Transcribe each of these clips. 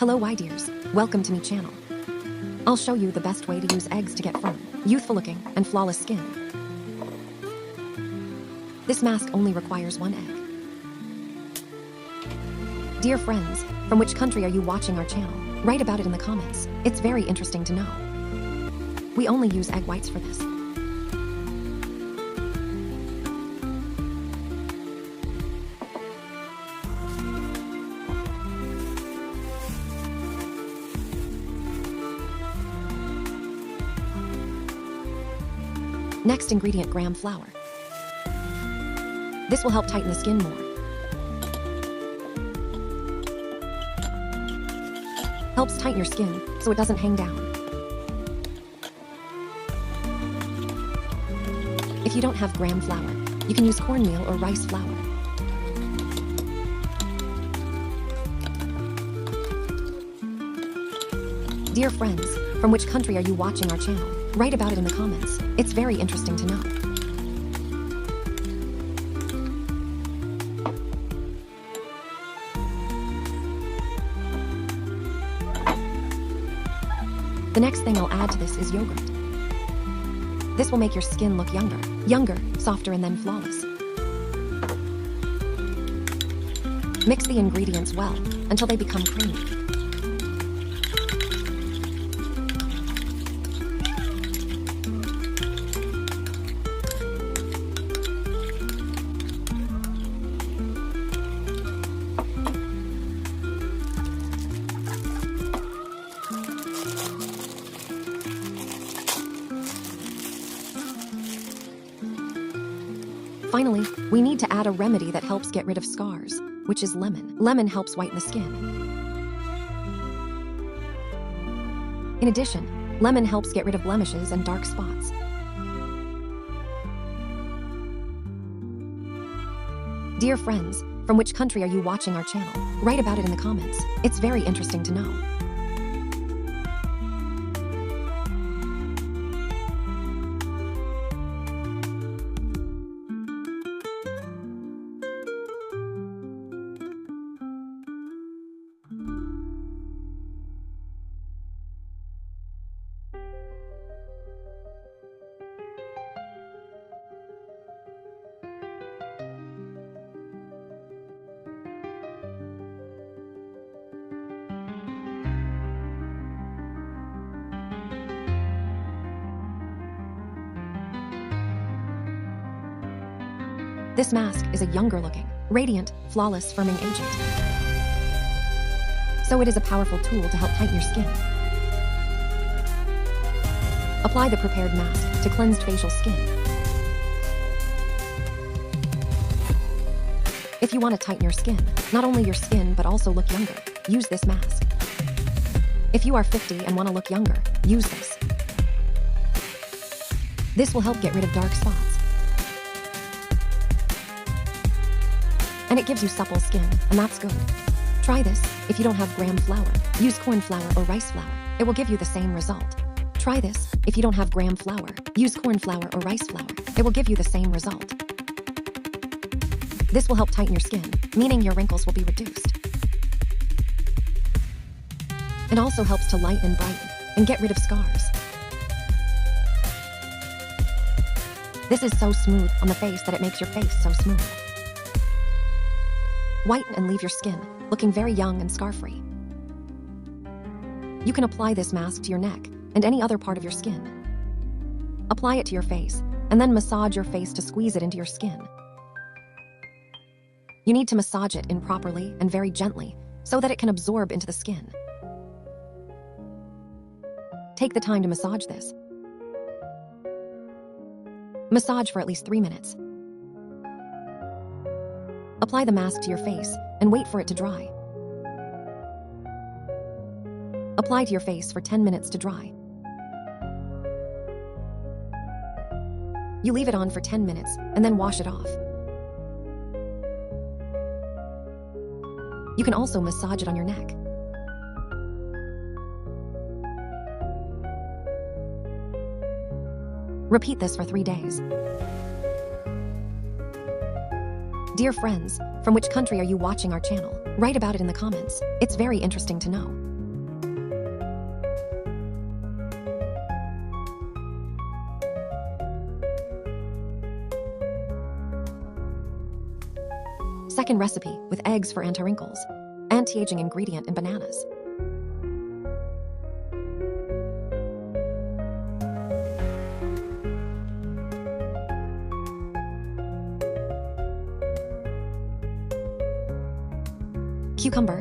Hello dears, welcome to my channel. I'll show you the best way to use eggs to get firm, youthful looking, and flawless skin. This mask only requires one egg. Dear friends, from which country are you watching our channel? Write about it in the comments, it's very interesting to know. We only use egg whites for this. Next ingredient, gram flour. This will help tighten the skin more. Helps tighten your skin so it doesn't hang down. If you don't have gram flour, you can use cornmeal or rice flour. Dear friends, from which country are you watching our channel? Write about it in the comments. It's very interesting to know. The next thing I'll add to this is yogurt. This will make your skin look younger, softer, and then flawless. Mix the ingredients well until they become creamy. Finally, we need to add a remedy that helps get rid of scars, which is lemon. Lemon helps whiten the skin. In addition, lemon helps get rid of blemishes and dark spots. Dear friends, from which country are you watching our channel? Write about it in the comments. It's very interesting to know. This mask is a younger-looking, radiant, flawless firming agent. So it is a powerful tool to help tighten your skin. Apply the prepared mask to cleansed facial skin. If you want to tighten your skin, not only your skin but also look younger, use this mask. If you are 50 and want to look younger, use this. This will help get rid of dark spots. And it gives you supple skin, and that's good. Try this. If you don't have gram flour, use corn flour or rice flour. It will give you the same result. Try this. If you don't have gram flour, use corn flour or rice flour. It will give you the same result. This will help tighten your skin, meaning your wrinkles will be reduced. It also helps to lighten and brighten, and get rid of scars. This is so smooth on the face that it makes your face so smooth. Whiten and leave your skin looking very young and scar-free. You can apply this mask to your neck and any other part of your skin. Apply it to your face and then massage your face to squeeze it into your skin. You need to massage it in properly and very gently so that it can absorb into the skin. Take the time to massage this. Massage for at least 3 minutes. Apply the mask to your face and wait for it to dry. Apply to your face for 10 minutes to dry. You leave it on for 10 minutes and then wash it off. You can also massage it on your neck. Repeat this for 3 days. Dear friends, from which country are you watching our channel? Write about it in the comments. It's very interesting to know. Second recipe with eggs for anti-wrinkles. Anti-aging ingredient in bananas. Cucumber.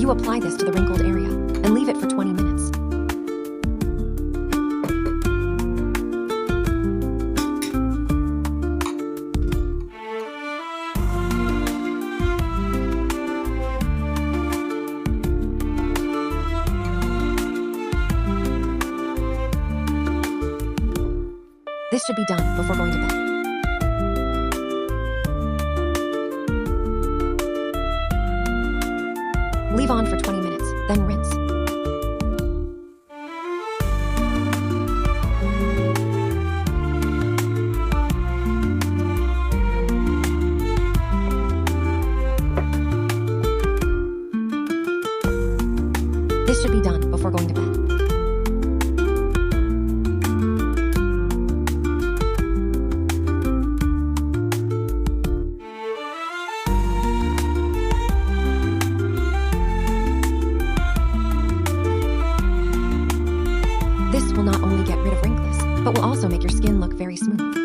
You apply this to the wrinkled area and leave it for 20 minutes. This should be done before going to bed. Leave on for 20 minutes, then rinse. This should be done before going to bed. This will not only get rid of wrinkles, but will also make your skin look very smooth.